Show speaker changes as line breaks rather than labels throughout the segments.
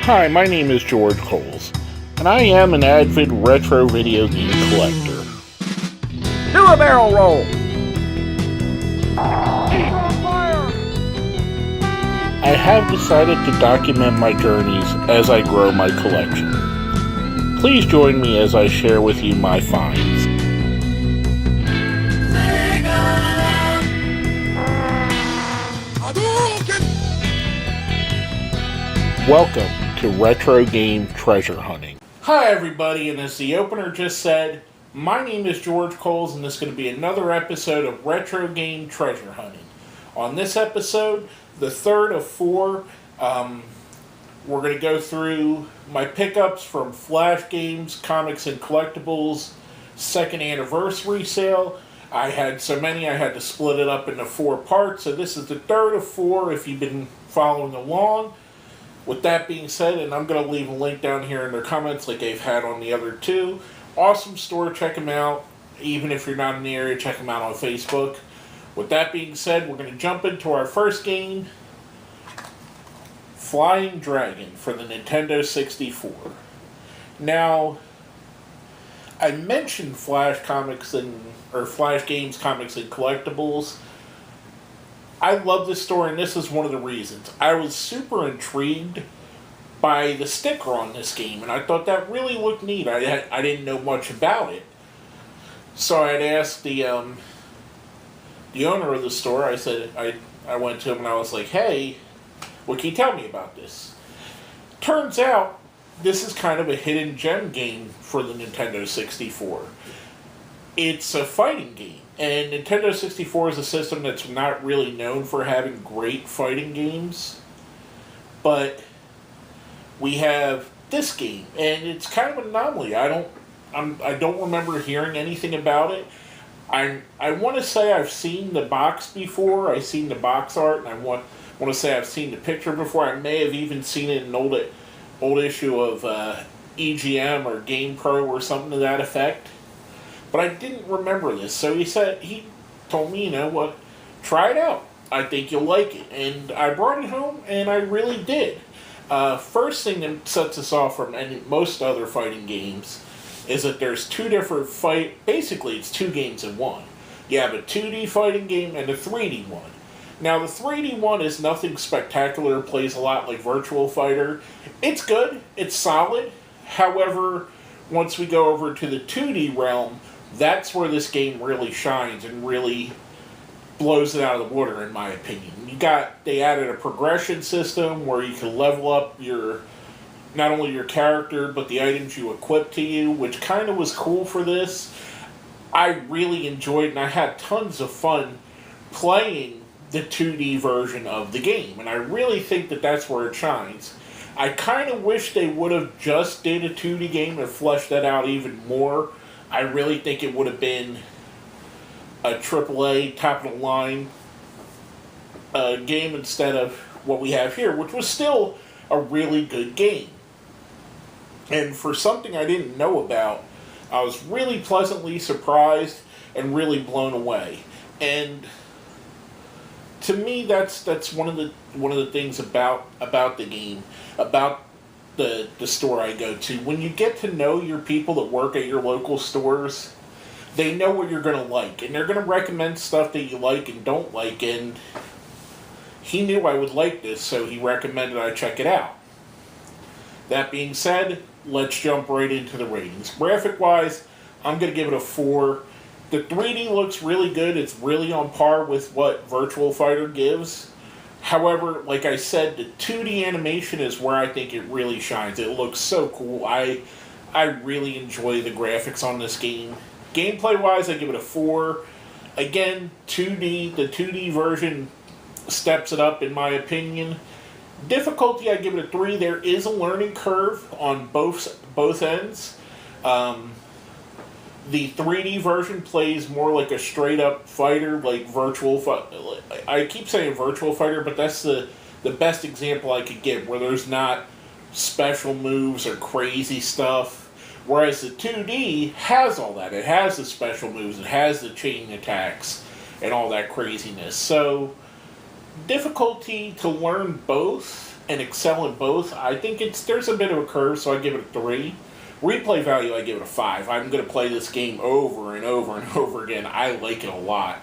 Hi, my name is George Coles, and I am an avid retro video game collector.
Do a barrel roll!
I have decided to document my journeys as I grow my collection. Please join me as I share with you my finds. Welcome to Retro Game Treasure Hunting. Hi everybody, and as the opener just said, my name is George Coles, and this is going to be another episode of Retro Game Treasure Hunting. On this episode, the third of four, we're going to go through my pickups from Flash Games, Comics and Collectibles, second anniversary sale. I had so many I had to split it up into 4 parts, so this is the third of 4 if you've been following along. With that being said, and I'm going to leave a link down here in the comments like I've had on the other 2. Awesome store, check them out. Even if you're not in the area, check them out on Facebook. With that being said, we're going to jump into our first game, Flying Dragon for the Nintendo 64. Now, I mentioned Flash Games, Comics and Collectibles. I love this store, and this is one of the reasons. I was super intrigued by the sticker on this game, and I thought that really looked neat. I didn't know much about it. So I'd asked the owner of the store, I went to him and I was like, hey, what can you tell me about this? Turns out, this is kind of a hidden gem game for the Nintendo 64. It's a fighting game. And Nintendo 64 is a system that's not really known for having great fighting games. But we have this game, and it's kind of an anomaly. I don't remember hearing anything about it. I want to say I've seen the box before. I've seen the box art, and I want to say I've seen the picture before. I may have even seen it in an old issue of EGM or Game Pro or something to that effect. But I didn't remember this, so he told me, you know what, try it out. I think you'll like it. And I brought it home, and I really did. First thing that sets us off from most other fighting games is that there's 2 different basically it's 2 games in one. You have a 2D fighting game and a 3D one. Now the 3D one is nothing spectacular, plays a lot like Virtual Fighter. It's good, it's solid. However, once we go over to the 2D realm, that's where this game really shines and really blows it out of the water, in my opinion. They added a progression system where you can level up not only your character, but the items you equip to you, which kind of was cool for this. I really enjoyed it, and I had tons of fun playing the 2D version of the game, and I really think that that's where it shines. I kind of wish they would have just did a 2D game and fleshed that out even more. I really think it would have been a AAA, top-of-the-line game instead of what we have here, which was still a really good game. And for something I didn't know about, I was really pleasantly surprised and really blown away. And to me, that's one of the things about the game, about the store I go to. When you get to know your people that work at your local stores, they know what you're going to like, and they're going to recommend stuff that you like and don't like, and he knew I would like this, so he recommended I check it out. That being said, let's jump right into the ratings. Graphic-wise, I'm going to give it a 4. The 3D looks really good. It's really on par with what Virtual Fighter gives. However, like I said, the 2D animation is where I think it really shines. It looks so cool. I really enjoy the graphics on this game. Gameplay-wise, I give it a 4. Again, the 2D version steps it up in my opinion. Difficulty, I give it a 3. There is a learning curve on both ends. The 3D version plays more like a straight-up fighter, like Virtual Fighter. I keep saying Virtual Fighter, but that's the best example I could give, where there's not special moves or crazy stuff. Whereas the 2D has all that. It has the special moves, it has the chain attacks, and all that craziness. So, difficulty to learn both and excel in both. I think there's a bit of a curve, so I give it a 3. Replay value, I give it a 5. I'm going to play this game over and over and over again. I like it a lot.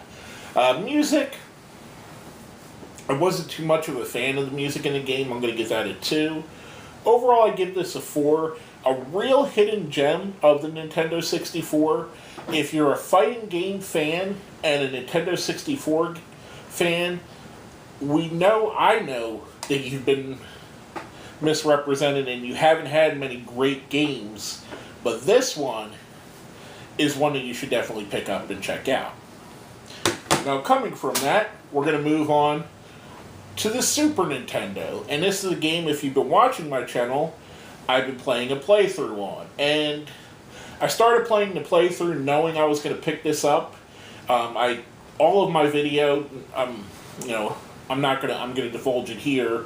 Music, I wasn't too much of a fan of the music in the game. I'm going to give that a 2. Overall, I give this a 4. A real hidden gem of the Nintendo 64. If you're a fighting game fan and a Nintendo 64 fan, I know that you've been misrepresented and you haven't had many great games, but this one is one that you should definitely pick up and check out. Now, coming from that, we're going to move on to the Super Nintendo, and this is a game, if you've been watching my channel, I've been playing a playthrough on, and I started playing the playthrough knowing I was going to pick this up. All of my video, I'm going to divulge it here.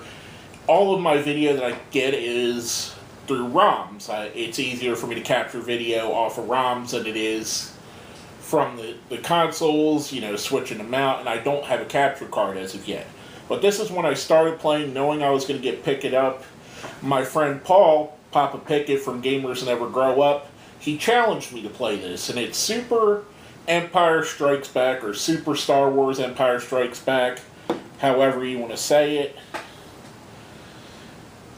All of my video that I get is through ROMs. It's easier for me to capture video off of ROMs than it is from the consoles, switching them out, and I don't have a capture card as of yet. But this is when I started playing, knowing I was going to pick it up. My friend Paul, Papa Pickett from Gamers Never Grow Up, he challenged me to play this, and it's Super Empire Strikes Back, or Super Star Wars Empire Strikes Back, however you want to say it.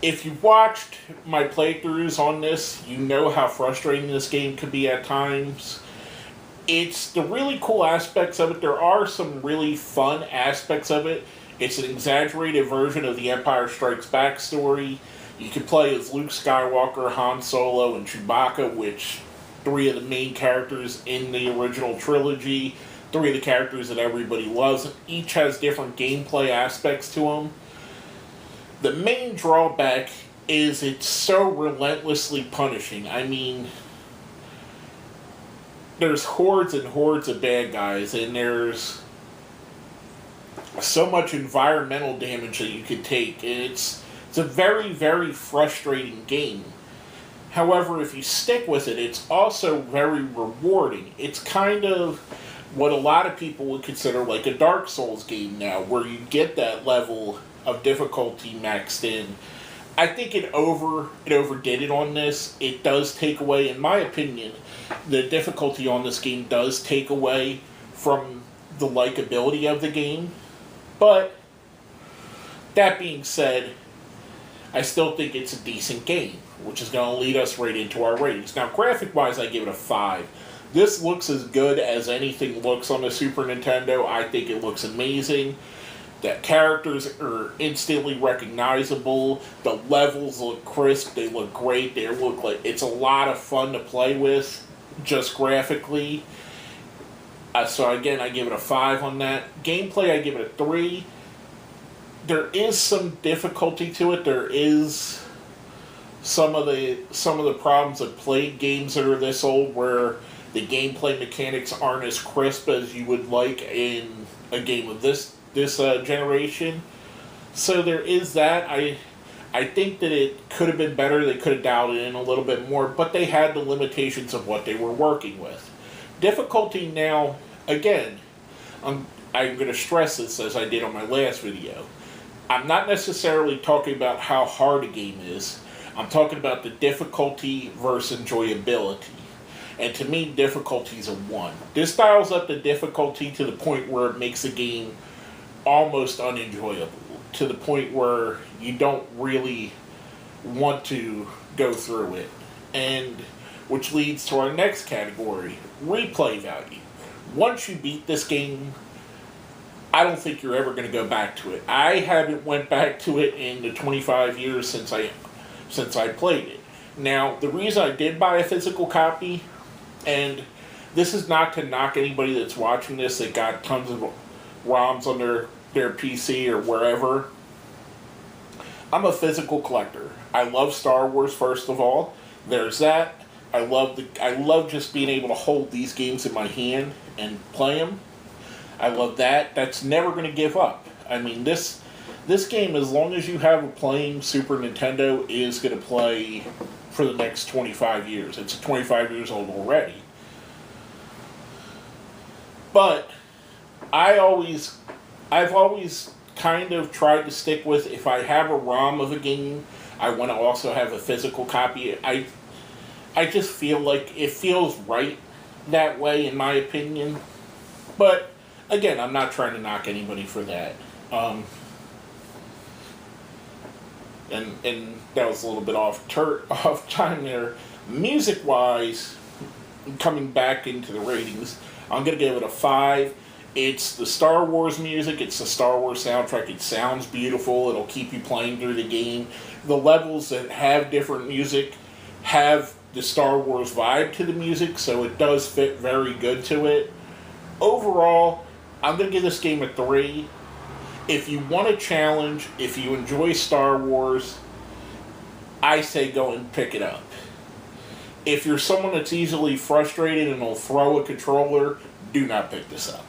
If you watched my playthroughs on this, you know how frustrating this game could be at times. It's the really cool aspects of it. There are some really fun aspects of it. It's an exaggerated version of the Empire Strikes Back story. You can play as Luke Skywalker, Han Solo, and Chewbacca, which 3 of the main characters in the original trilogy, 3 of the characters that everybody loves. Each has different gameplay aspects to them. The main drawback is it's so relentlessly punishing. I mean, there's hordes and hordes of bad guys, and there's so much environmental damage that you could take. It's a very, very frustrating game. However, if you stick with it, it's also very rewarding. It's kind of what a lot of people would consider like a Dark Souls game now, where you get that level of difficulty maxed in. I think it overdid it on this. It does take away, in my opinion, the difficulty on this game does take away from the likability of the game. But that being said, I still think it's a decent game, which is going to lead us right into our ratings. Now, graphic-wise, I give it a 5. This looks as good as anything looks on the Super Nintendo. I think it looks amazing. The characters are instantly recognizable. The levels look crisp. They look great. They look like it's a lot of fun to play with, just graphically. So again, I give it a 5 on that. Gameplay, I give it a 3. There is some difficulty to it. There is some of the problems of played games that are this old, where the gameplay mechanics aren't as crisp as you would like in a game of this generation. So there is that. I think that it could have been better. They could have dialed it in a little bit more, but they had the limitations of what they were working with. Difficulty now, again, I'm going to stress this as I did on my last video. I'm not necessarily talking about how hard a game is. I'm talking about the difficulty versus enjoyability. And to me, difficulty is a 1. This dials up the difficulty to the point where it makes the game almost unenjoyable, to the point where you don't really want to go through it. And which leads to our next category, replay value. Once you beat this game, I don't think you're ever going to go back to it. I haven't went back to it in the 25 years since I played it. Now, the reason I did buy a physical copy, and this is not to knock anybody that's watching this that got tons of ROMs on their PC or wherever. I'm a physical collector. I love Star Wars, first of all. There's that. I love just being able to hold these games in my hand and play them. I love that. That's never going to give up. I mean, this game, as long as you have a playing Super Nintendo, is going to play for the next 25 years. It's 25 years old already. But I've always kind of tried to stick with, if I have a ROM of a game, I want to also have a physical copy. I just feel like it feels right that way, in my opinion. But again, I'm not trying to knock anybody for that. And that was a little bit off time there. Music wise, coming back into the ratings, I'm gonna give it a 5. It's the Star Wars music. It's the Star Wars soundtrack. It sounds beautiful. It'll keep you playing through the game. The levels that have different music have the Star Wars vibe to the music, so it does fit very good to it. Overall, I'm going to give this game a 3. If you want a challenge, if you enjoy Star Wars, I say go and pick it up. If you're someone that's easily frustrated and will throw a controller, do not pick this up.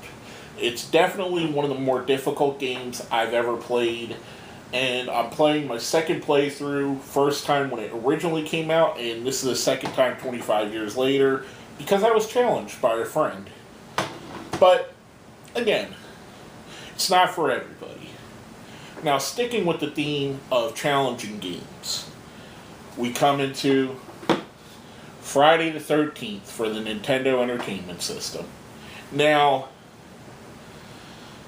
It's definitely one of the more difficult games I've ever played, and I'm playing my second playthrough, first time when it originally came out, and this is the second time 25 years later, because I was challenged by a friend. But, again, it's not for everybody. Now, sticking with the theme of challenging games, we come into Friday the 13th for the Nintendo Entertainment System. Now,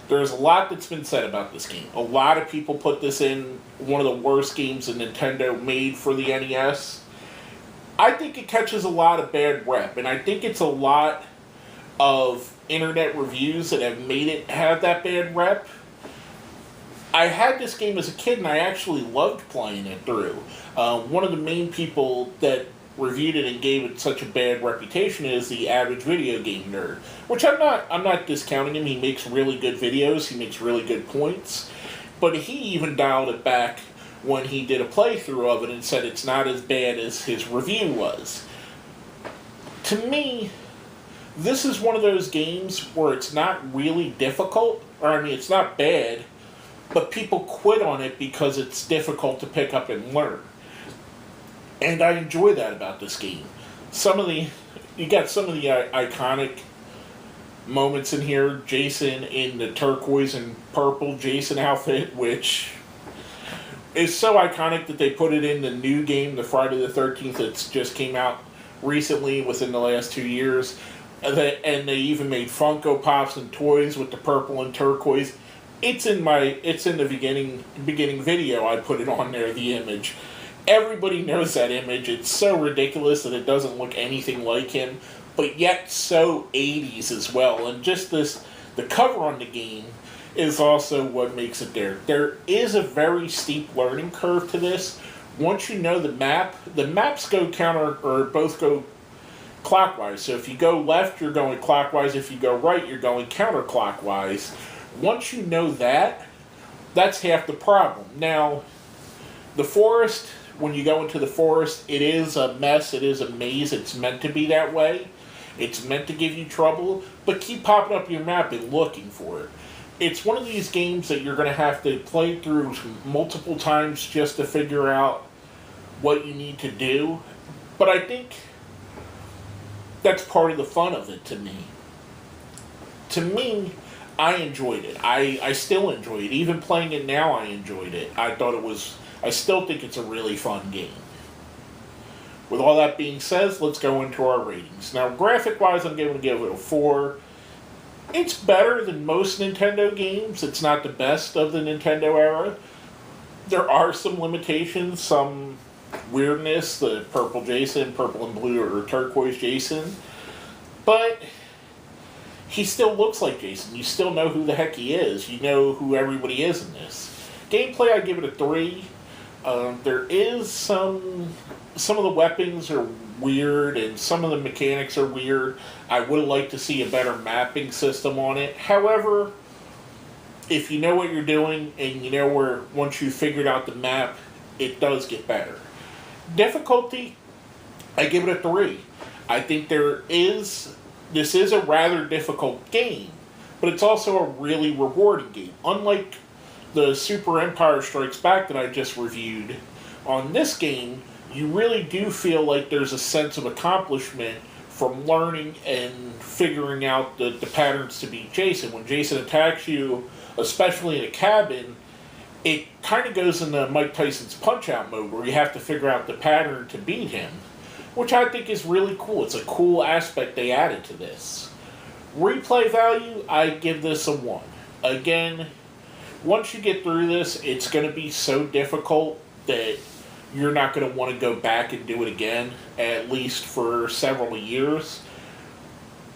there's a lot that's been said about this game. A lot of people put this in one of the worst games that Nintendo made for the NES. I think it catches a lot of bad rep, and I think it's a lot of internet reviews that have made it have that bad rep. I had this game as a kid, and I actually loved playing it through. One of the main people that reviewed it and gave it such a bad reputation is the average video game nerd, which I'm not discounting him. He makes really good videos, he makes really good points, but he even dialed it back when he did a playthrough of it and said it's not as bad as his review was. To me, this is one of those games where it's not really difficult, it's not bad, but people quit on it because it's difficult to pick up and learn. And I enjoy that about this game. You got some of the iconic moments in here. Jason in the turquoise and purple Jason outfit, which is so iconic that they put it in the new game, the Friday the 13th, that's just came out recently within the last 2 years. And they even made Funko Pops and toys with the purple and turquoise. It's in the beginning video. I put it on there, the image. Everybody knows that image. It's so ridiculous that it doesn't look anything like him, but yet so 80s as well. And just the cover on the game is also what makes it there. There is a very steep learning curve to this. Once you know the maps go both go clockwise. So if you go left, you're going clockwise. If you go right, you're going counterclockwise. Once you know that, that's half the problem. Now, the forest, when you go into the forest, it is a mess, it is a maze, it's meant to be that way. It's meant to give you trouble, but keep popping up your map and looking for it. It's one of these games that you're going to have to play through multiple times just to figure out what you need to do. But I think that's part of the fun of it to me. To me, I enjoyed it. I still enjoy it. Even playing it now, I enjoyed it. I still think it's a really fun game. With all that being said, let's go into our ratings. Now, graphic-wise, I'm going to give it a 4. It's better than most Nintendo games. It's not the best of the Nintendo era. There are some limitations, some weirdness, the purple Jason, purple and blue, or turquoise Jason. But he still looks like Jason. You still know who the heck he is. You know who everybody is in this. Gameplay, I give it a 3. There is some of the weapons are weird and some of the mechanics are weird. I would have liked to see a better mapping system on it. However, if you know what you're doing and you know where, once you've figured out the map, it does get better. Difficulty, I give it a 3. I think this is a rather difficult game, but it's also a really rewarding game. Unlike the Super Empire Strikes Back that I just reviewed, on this game, you really do feel like there's a sense of accomplishment from learning and figuring out the patterns to beat Jason. When Jason attacks you, especially in a cabin, it kind of goes into Mike Tyson's Punch-Out mode, where you have to figure out the pattern to beat him, which I think is really cool. It's a cool aspect they added to this. Replay value, I give this a 1. Again, once you get through this, it's going to be so difficult that you're not going to want to go back and do it again, at least for several years.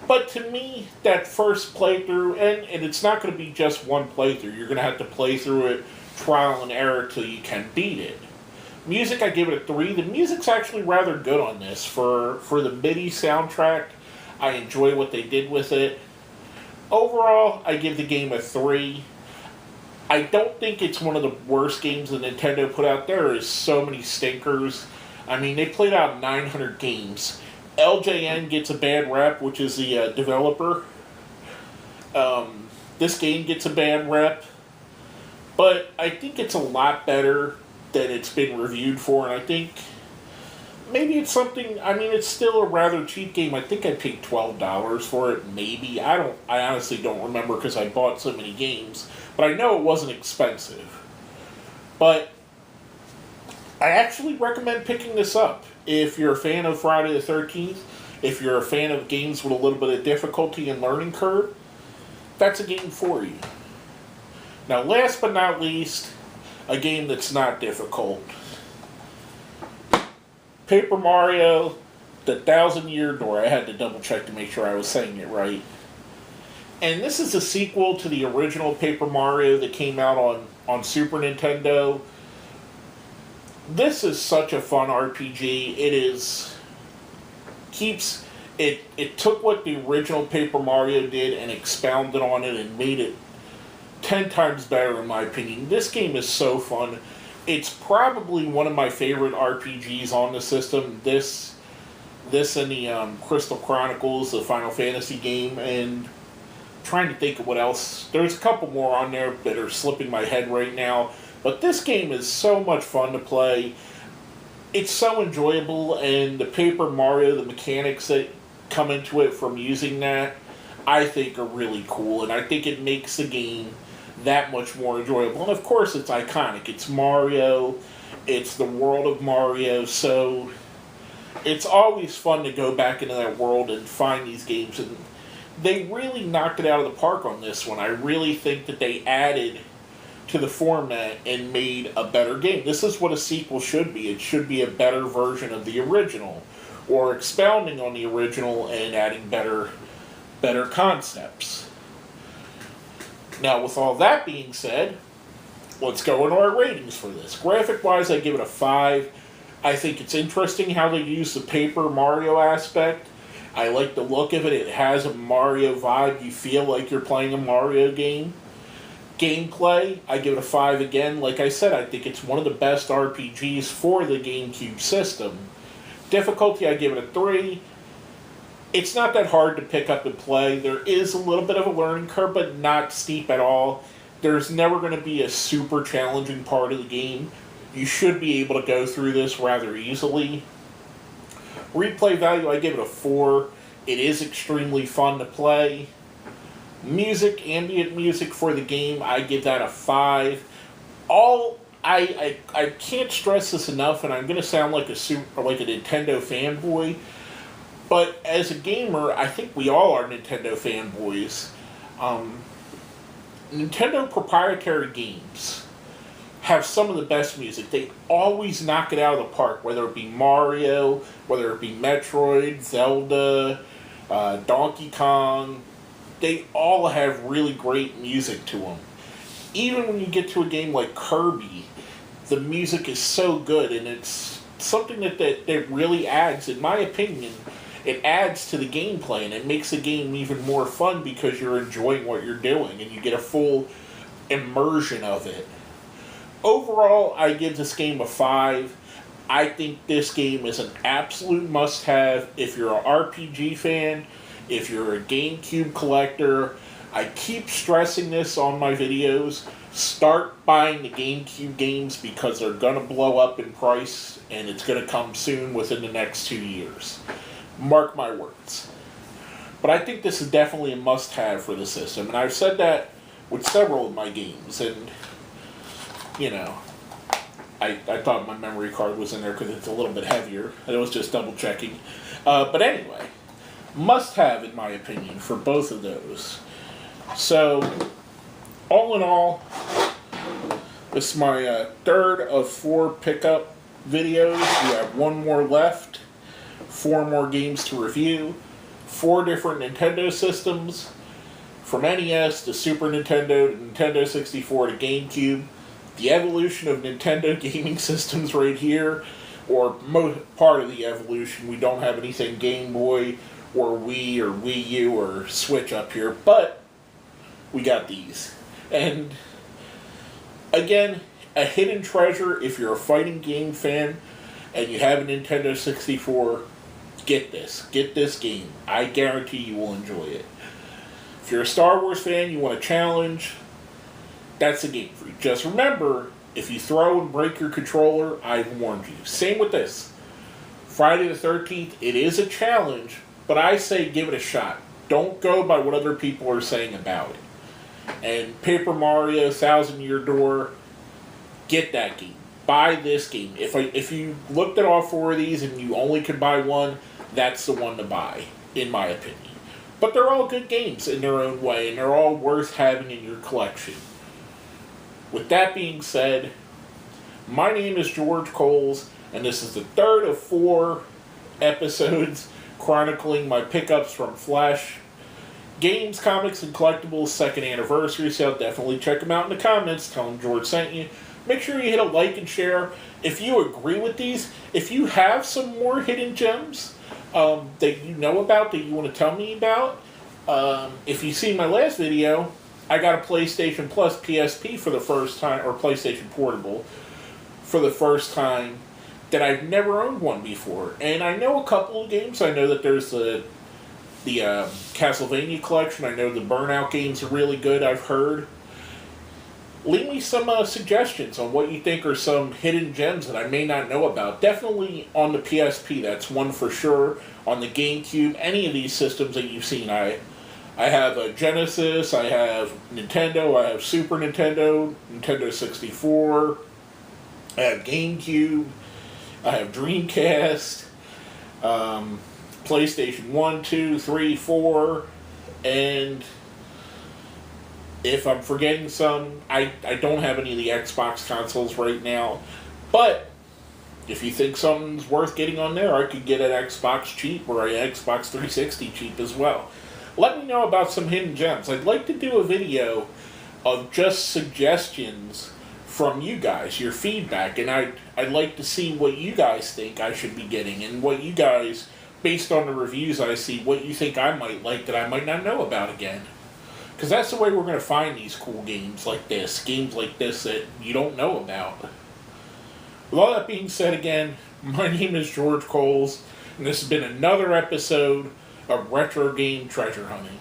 But to me, that first playthrough, and it's not going to be just one playthrough, you're going to have to play through it, trial and error, till you can beat it. Music, I give it a 3. The music's actually rather good on this. For the MIDI soundtrack, I enjoy what they did with it. Overall, I give the game a 3. I don't think it's one of the worst games that Nintendo put out. There is so many stinkers. I mean, they played out 900 games. LJN gets a bad rep, which is the developer. This game gets a bad rep. But I think it's a lot better than it's been reviewed for. And I think maybe it's something... I mean, it's still a rather cheap game. I think I paid $12 for it, maybe. I honestly don't remember because I bought so many games. But I know it wasn't expensive. But I actually recommend picking this up. If you're a fan of Friday the 13th, if you're a fan of games with a little bit of difficulty and learning curve, that's a game for you. Now, last but not least, a game that's not difficult. Paper Mario, the 1,000-Year Door. I had to double check to make sure I was saying it right. And this is a sequel to the original Paper Mario that came out on Super Nintendo. This is such a fun RPG. It took what the original Paper Mario did and expounded on it and made it 10 times better, in my opinion. This game is so fun. It's probably one of my favorite RPGs on the system. This and the Crystal Chronicles, the Final Fantasy game, and trying to think of what else. There's a couple more on there that are slipping my head right now. But this game is so much fun to play. It's so enjoyable, and the Paper Mario, the mechanics that come into it from using that, I think are really cool. And I think it makes the game that much more enjoyable. And of course, it's iconic. It's Mario. It's the world of Mario. So it's always fun to go back into that world and find these games. And they really knocked it out of the park on this one. I really think that they added to the format and made a better game. This is what a sequel should be. It should be a better version of the original, or expounding on the original and adding better concepts. Now, with all that being said, let's go into our ratings for this. Graphic-wise, I give it a 5. I think it's interesting how they use the Paper Mario aspect. I like the look of it. It has a Mario vibe. You feel like you're playing a Mario game. Gameplay, I give it a 5 again. Like I said, I think it's one of the best RPGs for the GameCube system. Difficulty, I give it a 3. It's not that hard to pick up and play. There is a little bit of a learning curve, but not steep at all. There's never going to be a super challenging part of the game. You should be able to go through this rather easily. Replay value, I give it a 4. It is extremely fun to play. Music, ambient music for the game, I give that a 5. I can't stress this enough, and I'm going to sound like a Nintendo fanboy, but as a gamer, I think we all are Nintendo fanboys. Nintendo proprietary games have some of the best music. They always knock it out of the park, whether it be Mario, whether it be Metroid, Zelda, Donkey Kong. They all have really great music to them. Even when you get to a game like Kirby, the music is so good, and it's something that really adds, in my opinion, it adds to the gameplay, and it makes the game even more fun because you're enjoying what you're doing, and you get a full immersion of it. Overall, I give this game a 5. I think this game is an absolute must-have if you're an RPG fan. If you're a GameCube collector, I keep stressing this on my videos. Start buying the GameCube games because they're going to blow up in price, and it's going to come soon within the next 2 years. Mark my words. But I think this is definitely a must-have for the system, and I've said that with several of my games, and, you know, I thought my memory card was in there because it's a little bit heavier, and it was just double-checking. But anyway, must-have, in my opinion, for both of those. So, all in all, this is my third of 4 pickup videos. We have 1 more left, 4 more games to review, 4 different Nintendo systems, from NES to Super Nintendo to Nintendo 64 to GameCube. The evolution of Nintendo gaming systems right here, or part of the evolution. We don't have anything Game Boy or Wii or Wii U or Switch up here, but we got these. And again, a hidden treasure if you're a fighting game fan and you have a Nintendo 64, get this. Get this game. I guarantee you will enjoy it. If you're a Star Wars fan, you want a challenge, that's a game for you. Just remember, if you throw and break your controller, I've warned you. Same with this. Friday the 13th, it is a challenge, but I say give it a shot. Don't go by what other people are saying about it. And Paper Mario, Thousand Year Door, get that game. Buy this game. If you looked at all 4 of these and you only could buy one, that's the one to buy, in my opinion. But they're all good games in their own way, and they're all worth having in your collection. With that being said, my name is George Coles, and this is the third of 4 episodes chronicling my pickups from Flash Games, Comics, and Collectibles 2nd anniversary sale. Definitely check them out in the comments. Tell them George sent you. Make sure you hit a like and share. If you agree with these, if you have some more hidden gems that you know about, that you want to tell me about, if you see my last video, I got a PlayStation Plus PSP for the first time, or PlayStation Portable, for the first time, that I've never owned one before. And I know a couple of games. I know that there's the Castlevania collection. I know the Burnout games are really good, I've heard. Leave me some suggestions on what you think are some hidden gems that I may not know about. Definitely on the PSP, that's one for sure. On the GameCube, any of these systems that you've seen. I have a Genesis, I have Nintendo, I have Super Nintendo, Nintendo 64, I have GameCube, I have Dreamcast, PlayStation 1, 2, 3, 4, and if I'm forgetting some, I don't have any of the Xbox consoles right now, but if you think something's worth getting on there, I could get an Xbox cheap or an Xbox 360 cheap as well. Let me know about some hidden gems. I'd like to do a video of just suggestions from you guys, your feedback, and I'd like to see what you guys think I should be getting, and what you guys, based on the reviews I see, what you think I might like that I might not know about again. Because that's the way we're going to find these cool games like this that you don't know about. With all that being said again, my name is George Coles, and this has been another episode of Retro Game Treasure Hunting.